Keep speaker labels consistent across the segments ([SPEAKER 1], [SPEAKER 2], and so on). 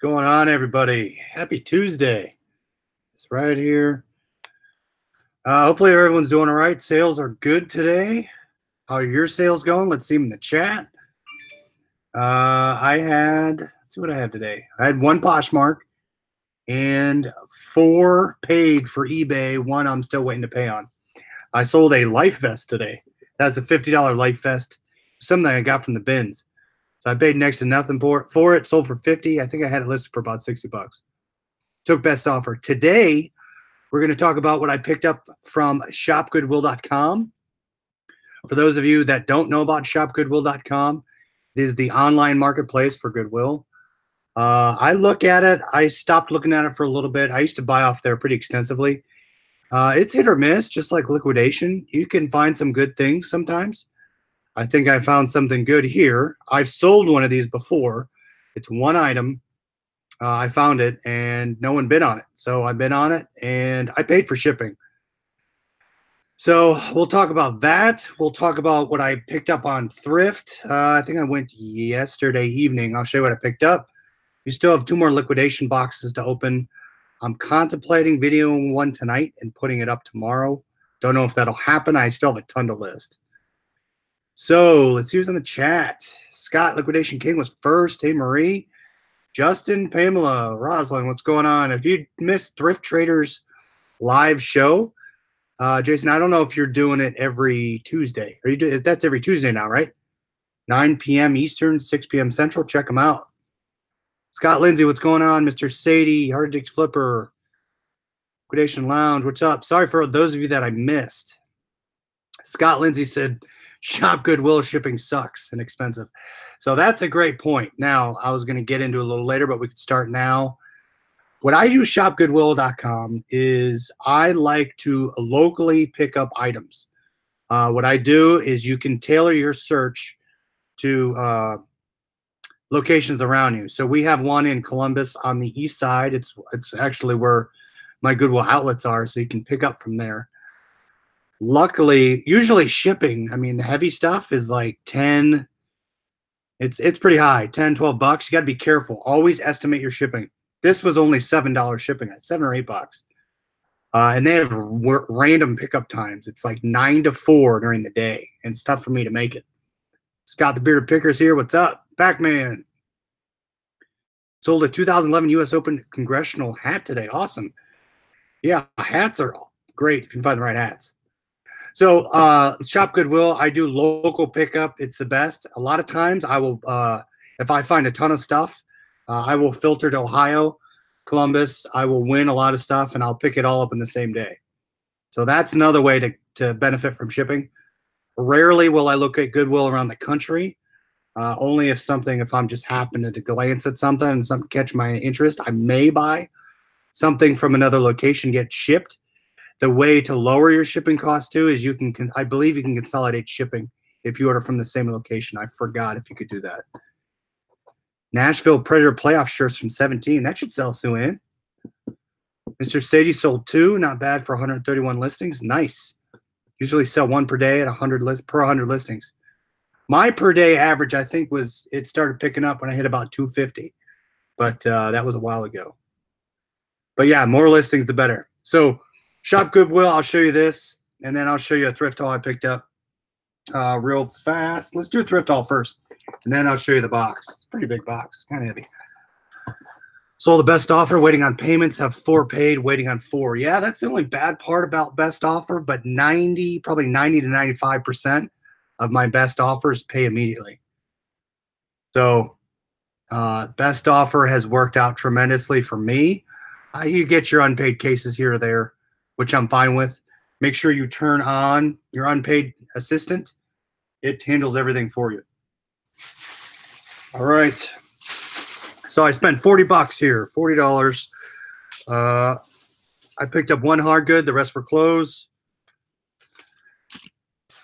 [SPEAKER 1] Going on, everybody? Happy Tuesday. It's right here. Hopefully everyone's doing all right. Sales are good today. How are your sales going? Let's see them in the chat. Let's see what I have today. I had one Poshmark and 4 paid for eBay. One I'm still waiting to pay on. I sold a life vest today. That's a $50 life vest. Something I got from the bins. So I paid next to nothing for it. Sold for $50. I think I had it listed for about $60. Took best offer. Today, we're going to talk about what I picked up from ShopGoodwill.com. For those of you that don't know about ShopGoodwill.com, it is the online marketplace for Goodwill. I look at it. I stopped looking at it for a little bit. I used to buy off there pretty extensively. It's hit or miss, just like Liquidation. You can find some good things sometimes. I think I found something good here. I've sold one of these before. It's one item. I found it and no one bid on it. So I bid on it and I paid for shipping. So we'll talk about that. We'll talk about what I picked up on Thrift. I think I went yesterday evening. I'll show you what I picked up. We still have 2 more liquidation boxes to open. I'm contemplating videoing one tonight and putting it up tomorrow. Don't know if that'll happen. I still have a ton to list. So let's see who's in the chat. Scott, Liquidation King, was first. Hey, Marie. Justin, Pamela, Rosalind, what's going on? If you missed Thrift Traders live show, Jason, I don't know if you're doing it every Tuesday. That's every Tuesday now, right? 9 p.m. Eastern, 6 p.m. Central. Check them out. Scott Lindsay, what's going on? Mr. Sadie, Hard Dicks Flipper, Liquidation Lounge, what's up? Sorry for those of you that I missed. Scott Lindsay said, Shop Goodwill shipping sucks and expensive. So that's a great point. Now, I was going to get into it a little later, but we could start now. What I use ShopGoodwill.com is I like to locally pick up items. What I do is you can tailor your search to locations around you. So we have one in Columbus on the east side. It's actually where my Goodwill outlets are, so you can pick up from there. Luckily, usually shipping, I mean, the heavy stuff is like 10. It's pretty high, 10, 12 bucks. You got to be careful. Always estimate your shipping. This was only $7 shipping, at $7 or $8. And they have random pickup times. It's like 9 to 4 during the day, and it's tough for me to make it. Scott the Bearded Pickers here. What's up? Pac-Man. Sold a 2011 U.S. Open congressional hat today. Awesome. Yeah, hats are great if you can find the right hats. So Shop Goodwill, I do local pickup. It's the best. A lot of times I will, if I find a ton of stuff, I will filter to Ohio, Columbus. I will win a lot of stuff, and I'll pick it all up in the same day. So that's another way to benefit from shipping. Rarely will I look at Goodwill around the country. Only if I'm just happening to glance at something and something catch my interest, I may buy something from another location, get shipped. The way to lower your shipping cost too is I believe you can consolidate shipping if you order from the same location. I forgot if you could do that. Nashville Predator playoff shirts from 17. That should sell soon. Mr. Sadie sold 2. Not bad for 131 listings. Nice. Usually sell 1 per day at per 100 listings. My per day average, I think, it started picking up when I hit about 250. But that was a while ago. But yeah, more listings, the better. So Shop Goodwill, I'll show you this, and then I'll show you a thrift haul I picked up real fast. Let's do a thrift haul first, and then I'll show you the box. It's a pretty big box, kind of heavy. Sold the best offer, waiting on payments, have 4 paid, waiting on 4. Yeah, that's the only bad part about best offer, but probably 90 to 95% of my best offers pay immediately. So best offer has worked out tremendously for me. You get your unpaid cases here or there, which I'm fine with. Make sure you turn on your unpaid assistant. It handles everything for you. All right. So I spent $40 here, $40. I picked up 1 hard good. The rest were clothes.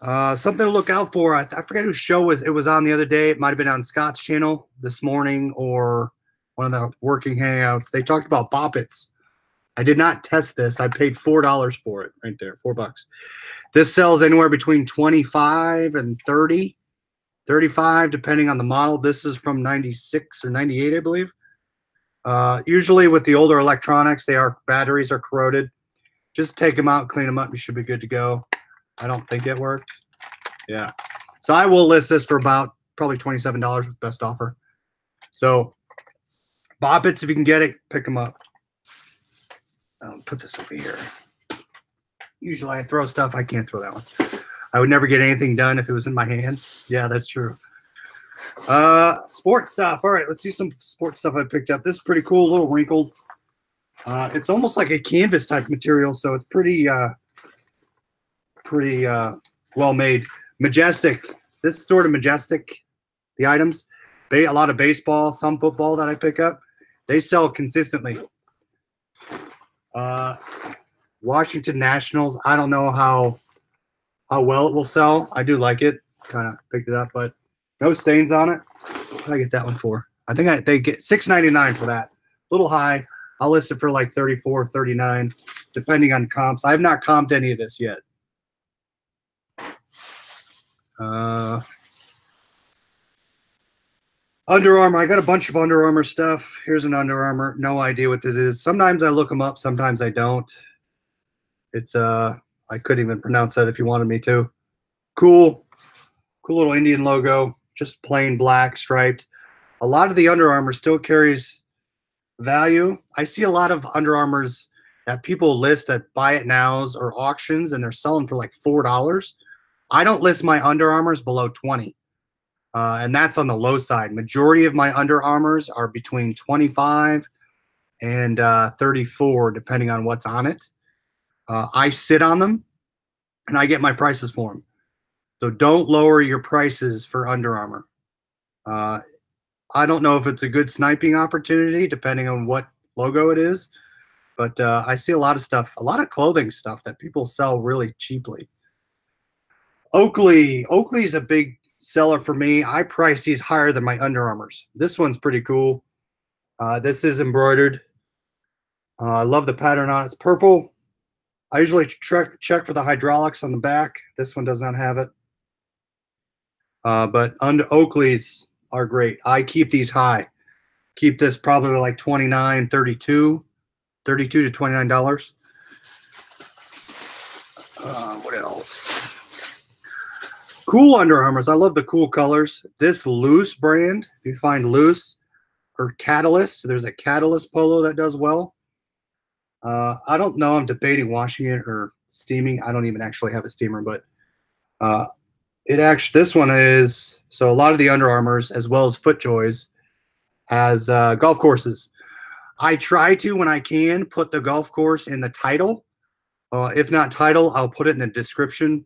[SPEAKER 1] Something to look out for. I forget whose show it was on the other day. It might have been on Scott's channel this morning or one of the working hangouts. They talked about Boppets. I did not test this. I paid $4 for it right there, $4. This sells anywhere between 25 and 30, 35, depending on the model. This is from 96 or 98, I believe. Usually with the older electronics, batteries are corroded. Just take them out, clean them up. You should be good to go. I don't think it worked. Yeah. So I will list this for about probably $27 with best offer. So Boppets, if you can get it, pick them up. I'll put this over here. Usually I throw stuff. I can't throw that one. I would never get anything done if it was in my hands. Yeah, that's true. Sports stuff. All right, let's see some sports stuff I picked up. This is pretty cool, a little wrinkled. It's almost like a canvas type material, so it's pretty well made. Majestic. This store to Majestic, the items. A lot of baseball, some football that I pick up. They sell consistently. Washington Nationals. I don't know how well it will sell. I do like it. Kind of picked it up, but no stains on it. What did I get that one for? I think they get $6.99 for that. A little high. I'll list it for like $34, $39, depending on comps. I have not comped any of this yet. Under Armour. I got a bunch of Under Armour stuff. Here's an Under Armour. No idea what this is. Sometimes I look them up. Sometimes I don't. It's I couldn't even pronounce that if you wanted me to. Cool little Indian logo. Just plain black striped. A lot of the Under Armour still carries value. I see a lot of Under Armours that people list at buy it nows or auctions, and they're selling for like $4. I don't list my Under Armours below 20. And that's on the low side. Majority of my Under Armours are between 25 and 34, depending on what's on it. I sit on them, and I get my prices for them. So don't lower your prices for Under Armour. I don't know if it's a good sniping opportunity, depending on what logo it is. But I see a lot of stuff, a lot of clothing stuff that people sell really cheaply. Oakley's a big seller for me. I price these higher than my Under Armours. This one's pretty cool. This is embroidered. I love the pattern on it. It's purple. I usually check for the hydraulics on the back. This one does not have it. But Oakley's are great. I keep these high. Keep this probably like $29, $32 to $29. What else? Cool Under Armours. I love the cool colors. This Loose brand, if you find Loose or Catalyst, there's a Catalyst polo that does well. I don't know. I'm debating washing it or steaming. I don't even actually have a steamer, but this one is, so a lot of the Under Armours as well as FootJoys has golf courses. I try to, when I can, put the golf course in the title. If not title, I'll put it in the description.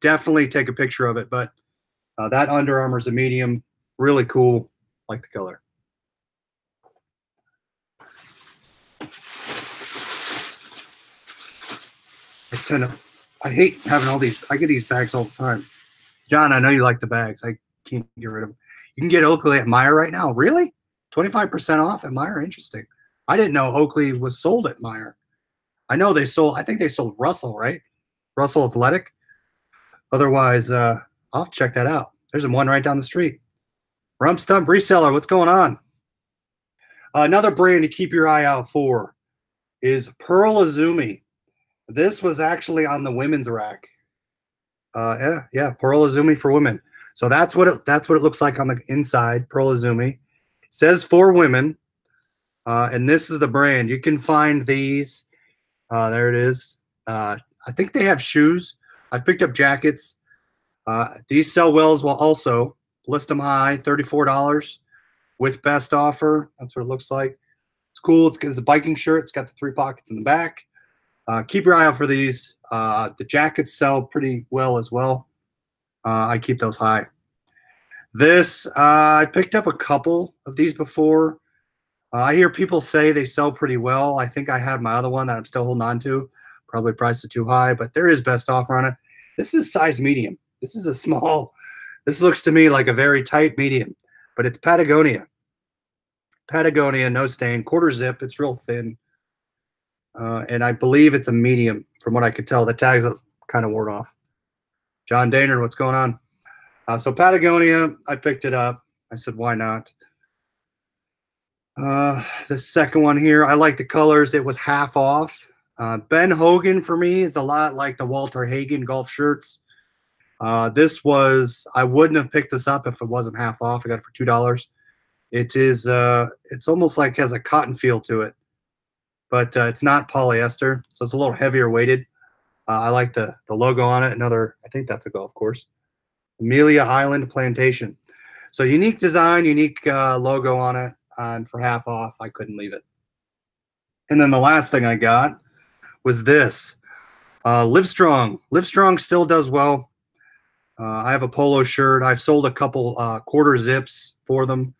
[SPEAKER 1] Definitely take a picture of it, but that Under Armour is a medium, really cool, like the color. I hate having all these. I get these bags all the time. John, I know you like the bags. I can't get rid of them. You can get Oakley at Meijer right now. Really? 25% off at Meijer? Interesting. I didn't know Oakley was sold at Meijer. I know they sold, I think they sold Russell, right? Russell Athletic. Otherwise, I'll check that out. There's one right down the street. Rump Stump Reseller, what's going on? Another brand to keep your eye out for is Pearl Izumi. This was actually on the women's rack. Yeah, Pearl Izumi for women. So that's what it looks like on the inside. Pearl Izumi. It says for women, and this is the brand. You can find these. There it is. I think they have shoes. I picked up jackets. These sell well as well. Also, list them high, $34 with best offer. That's what it looks like. It's cool. It's a biking shirt. It's got the 3 pockets in the back. Keep your eye out for these. The jackets sell pretty well as well. I keep those high. This, I picked up a couple of these before. I hear people say they sell pretty well. I think I have my other one that I'm still holding on to. Probably priced it too high, but there is best offer on it. This is size medium. This is a small. This looks to me like a very tight medium, but it's Patagonia. Patagonia, no stain, quarter zip. It's real thin. And I believe it's a medium from what I could tell. The tags kind of wore off. John Daynard, what's going on? So Patagonia, I picked it up. I said, why not? The second one here, I like the colors. It was half off. Ben Hogan for me is a lot like the Walter Hagen golf shirts. This was, I wouldn't have picked this up if it wasn't half off. I got it for $2. It is, it's almost like has a cotton feel to it, but it's not polyester, so it's a little heavier weighted. I like the logo on it. Another, I think that's a golf course. Amelia Island Plantation. So unique design, unique logo on it, and for half off, I couldn't leave it. And then the last thing I got was this. Livestrong. Livestrong still does well. I have a polo shirt. I've sold a couple quarter zips for them.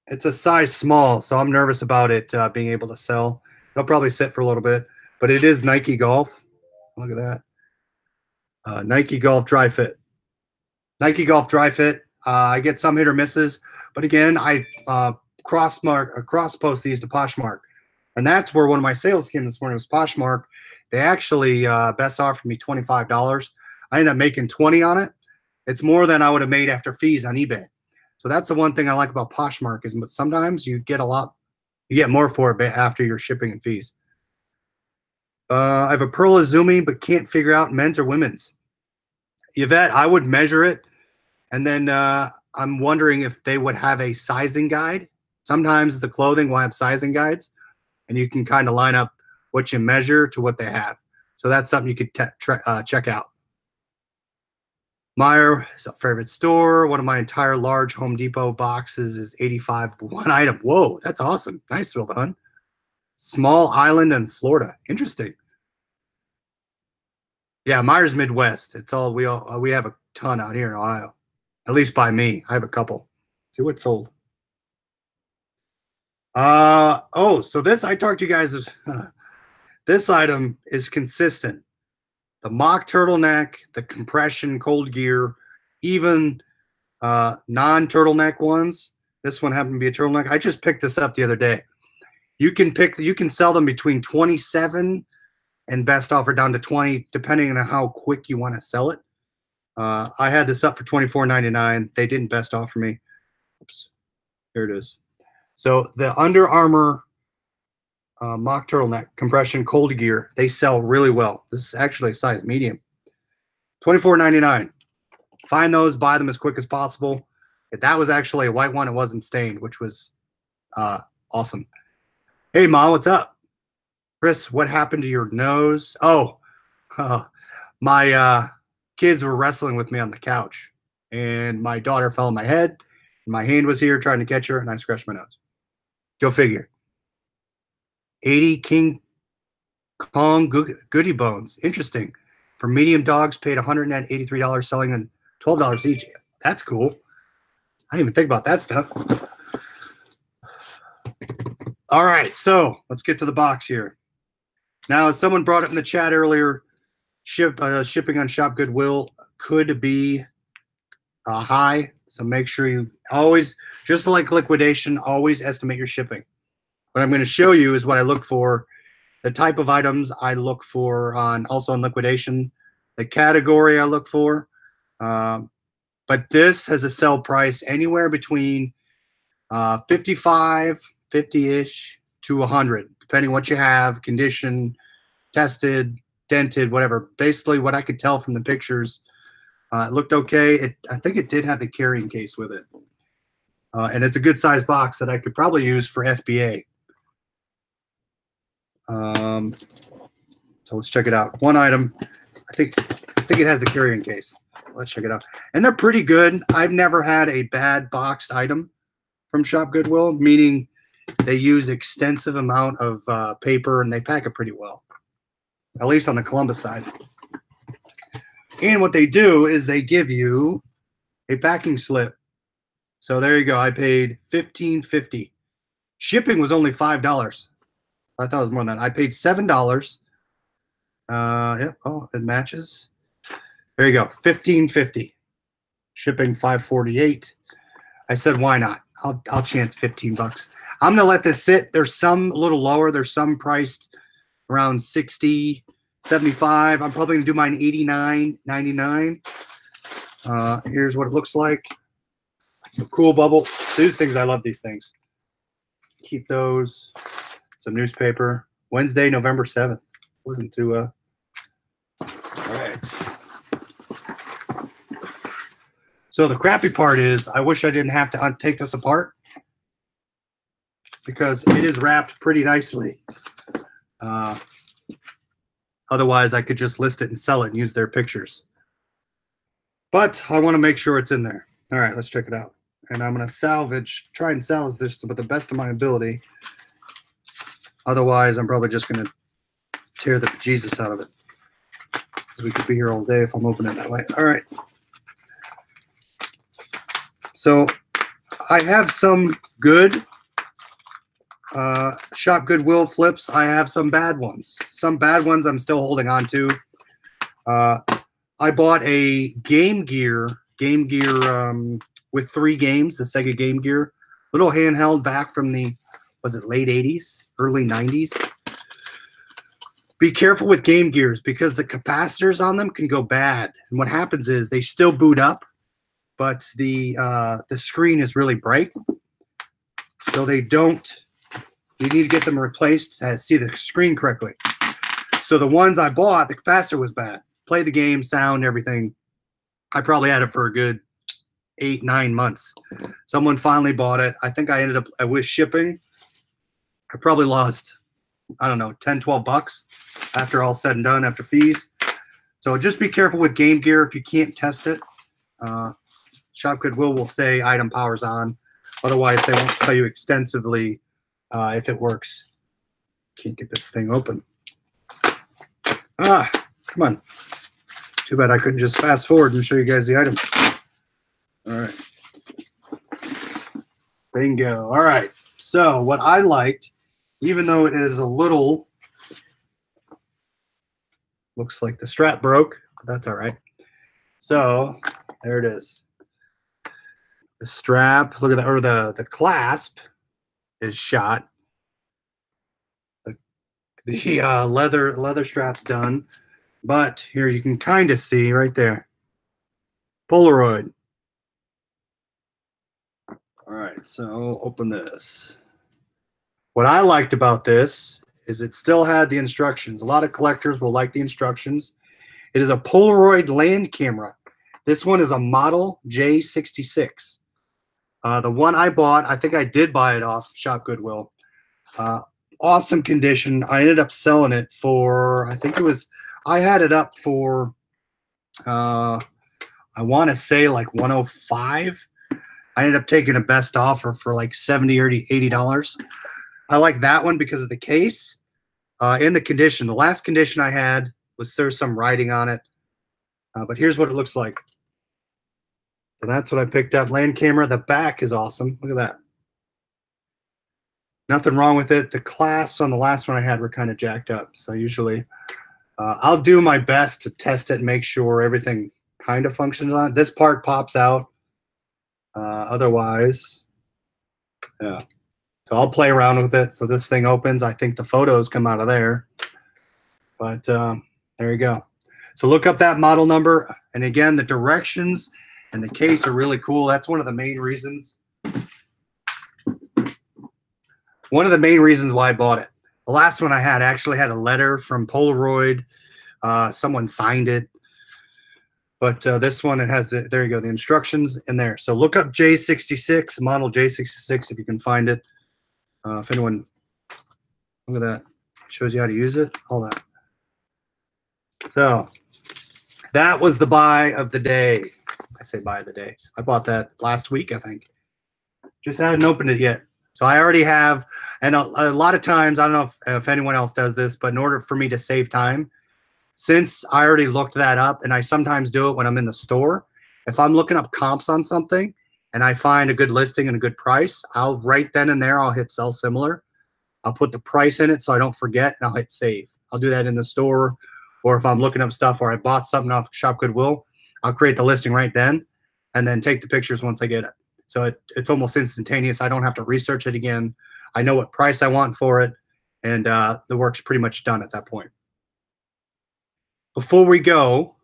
[SPEAKER 1] It's a size small, so I'm nervous about it being able to sell. It'll probably sit for a little bit, but it is Nike Golf. Look at that. Nike Golf Dry Fit. Nike Golf Dry Fit. I get some hit or misses, but again, I cross post these to Poshmark, and that's where one of my sales came this morning was Poshmark. They actually best offered me $25. I ended up making 20 on it. It's more than I would have made after fees on eBay. So that's the one thing I like about Poshmark is sometimes you get you get more for it after your shipping and fees. I have a Pearl Izumi, but can't figure out men's or women's. Yvette, I would measure it, and then I'm wondering if they would have a sizing guide. Sometimes the clothing will have sizing guides, and you can kind of line up what you measure to what they have. So that's something you could check out. Meyer is a favorite store. One of my entire large Home Depot boxes is 85 for one item. Whoa, that's awesome. Nice, Will Hunt. Small island in Florida. Interesting. Yeah, Meyer's Midwest. It's all we have a ton out here in Ohio. At least by me. I have a couple. See what's sold. So this I talked to you guys. This item is consistent. The mock turtleneck, the compression cold gear, even non-turtleneck ones. This one happened to be a turtleneck. I just picked this up the other day. You can sell them between 27 and best offer down to 20, depending on how quick you want to sell it. I had this up for $24.99. They didn't best offer me. Oops, here it is. So the Under Armour mock turtleneck compression cold gear, they sell really well. This is actually a size medium. $24.99. Find those, buy them as quick as possible. That was actually a white one. It wasn't stained, which was awesome. Hey, Ma, what's up? Chris, what happened to your nose? Oh, my kids were wrestling with me on the couch, and my daughter fell on my head. My hand was here trying to catch her, and I scratched my nose. Go figure. 80 King Kong Goody Bones. Interesting. For medium dogs, paid $183, selling them $12 each. That's cool. I didn't even think about that stuff. All right, so let's get to the box here. Now, as someone brought it in the chat earlier, shipping on ShopGoodwill could be high. So make sure you always, just like liquidation, always estimate your shipping. What I'm going to show you is what I look for, the type of items I look for also on liquidation, the category I look for. But this has a sell price anywhere between 55, 50-ish to 100, depending what you have, condition, tested, dented, whatever. Basically, what I could tell from the pictures, it looked okay. I think it did have the carrying case with it. And it's a good size box that I could probably use for FBA. So let's check it out. One item, I think it has the carrying case. Let's check it out. And they're pretty good. I've never had a bad boxed item from ShopGoodwill, meaning they use extensive amount of paper and they pack it pretty well, at least on the Columbus side. And what they do is they give you a packing slip. So there you go. I paid $15.50. Shipping was only $5. I thought it was more than that. I paid $7. Yeah. Oh, it matches. There you go. $15.50. Shipping $5.48. I said, why not? I'll chance $15. I'm gonna let this sit. There's some a little lower. There's some priced around $60, $75. I'm probably gonna do mine $89.99. Here's what it looks like. Cool bubble. These things, I love these things. Keep those. Some newspaper. Wednesday, November 7th. Wasn't too all right. So the crappy part is I wish I didn't have to take this apart because it is wrapped pretty nicely. Otherwise, I could just list it and sell it and use their pictures. But I want to make sure it's in there. All right, let's check it out. And I'm going to try and salvage this to the best of my ability. Otherwise, I'm probably just going to tear the bejesus out of it. Because we could be here all day if I'm opening it that way. All right. So I have some good ShopGoodwill flips. I have some bad ones. Some bad ones I'm still holding on to. I bought a Game Gear with 3 games, the Sega Game Gear. Little handheld back from the, was it late 80s, early 90s? Be careful with Game Gears because the capacitors on them can go bad. And what happens is they still boot up, but the screen is really bright. So they don't, you need to get them replaced to see the screen correctly. So the ones I bought, the capacitor was bad. Play the game, sound, everything. I probably had it for a good 8-9 months. Someone finally bought it. I think I ended up with shipping. I probably lost, I don't know, 10, 12 bucks after all said and done, after fees. So just be careful with Game Gear if you can't test it. ShopGoodwill will say item power's on. Otherwise, they won't tell you extensively if it works. Can't get this thing open. Come on. Too bad I couldn't just fast forward and show you guys the item. All right. Bingo. All right. So what I liked, even though it is a little, looks like the strap broke, but that's all right. So there it is. The strap, look at that, or the clasp is shot. The leather strap's done. But here you can kind of see right there. Polaroid. All right, so open this. What I liked about this is it still had the instructions. A lot of collectors will like the instructions. It is a Polaroid land camera. This one is a model J66. The one I bought, I think I did buy it off ShopGoodwill. Awesome condition. I ended up selling it for, I think it was, I had it up for, I want to say like 105. I ended up taking a best offer for like $70 or $80. I like that one because of the case and the condition. The last condition I had was there's some writing on it, but here's what it looks like. So that's what I picked up. Land camera. The back is awesome. Look at that. Nothing wrong with it. The clasps on the last one I had were kind of jacked up. So usually I'll do my best to test it and make sure everything kind of functions on it. This part pops out. Otherwise, yeah. So I'll play around with it. So this thing opens. I think the photos come out of there. But there you go. So look up that model number. And again, the directions and the case are really cool. That's one of the main reasons. One of the main reasons why I bought it. The last one I had actually had a letter from Polaroid. Someone signed it. But this one, it has, there you go, the instructions in there. So look up J66, model J66 if you can find it. If anyone, look at that. Shows you how to use it. All that. So that was the buy of the day. I say buy of the day. I bought that last week, I think. Just hadn't opened it yet. So I already have, and a lot of times, I don't know if anyone else does this, but in order for me to save time, since I already looked that up, and I sometimes do it when I'm in the store, if I'm looking up comps on something and I find a good listing and a good price, I'll right then and there, I'll hit sell similar. I'll put the price in it so I don't forget, and I'll hit save. I'll do that in the store, or if I'm looking up stuff or I bought something off ShopGoodwill, I'll create the listing right then and then take the pictures once I get it. So it's almost instantaneous. I don't have to research it again. I know what price I want for it, and the work's pretty much done at that point. Before we go,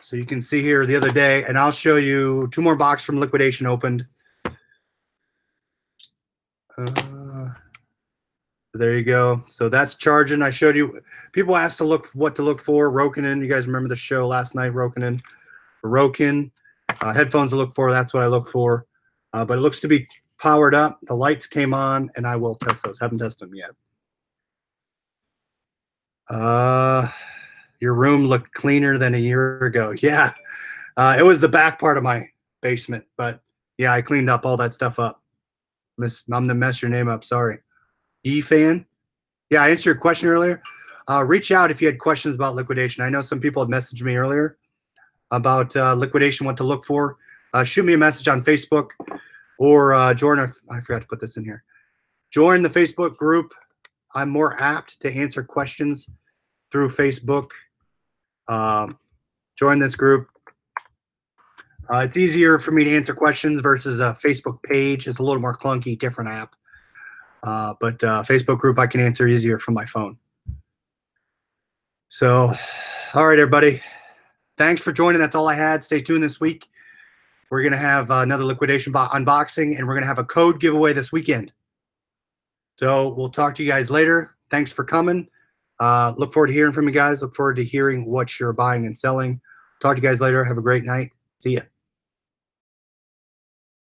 [SPEAKER 1] So you can see here the other day, and I'll show you 2 more boxes from liquidation opened. There you go. So that's charging. I showed you. People asked to look what to look for. Roken. You guys remember the show last night? Roken. Headphones to look for. That's what I look for. But it looks to be powered up. The lights came on, and I will test those. Haven't tested them yet. Your room looked cleaner than a year ago. Yeah. It was the back part of my basement, but yeah, I cleaned up all that stuff up. I'm gonna mess your name up. Sorry. E-fan. Yeah, I answered your question earlier. Reach out if you had questions about liquidation. I know some people had messaged me earlier about liquidation, what to look for. Shoot me a message on Facebook or join. I forgot to put this in here. Join the Facebook group. I'm more apt to answer questions through Facebook. Join this group. It's easier for me to answer questions versus a Facebook page. It's a little more clunky, different app. But Facebook group I can answer easier from my phone. So, all right, everybody. Thanks for joining. That's all I had. Stay tuned this week. We're going to have another liquidation unboxing, and we're going to have a code giveaway this weekend. So we'll talk to you guys later. Thanks for coming. Look forward to hearing from you guys. Look forward to hearing what you're buying and selling. Talk to you guys later. Have a great night. See ya.